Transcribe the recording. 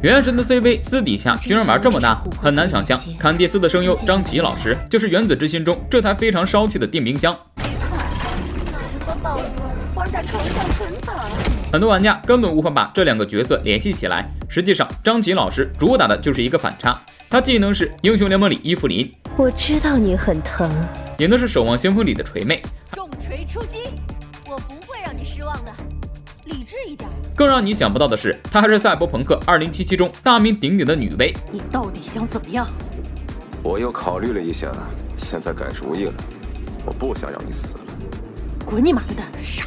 原神的 CV 私底下居然玩这么大，很难想象坎蒂斯的声优张琪老师就是《原子之心》中这台非常烧气的电冰箱。很多玩家根本无法把这两个角色联系起来。实际上，张琪老师主打的就是一个反差，他技能是英雄联盟里伊芙琳，我知道你很疼，演的是守望先锋里的锤妹。重锤出击，我不会让你失望的，理智一点。更让你想不到的是，她还是赛博朋克2077中大名鼎鼎的女巫。你到底想怎么样？我又考虑了一下，现在改主意了，我不想让你死了。滚你妈的蛋，傻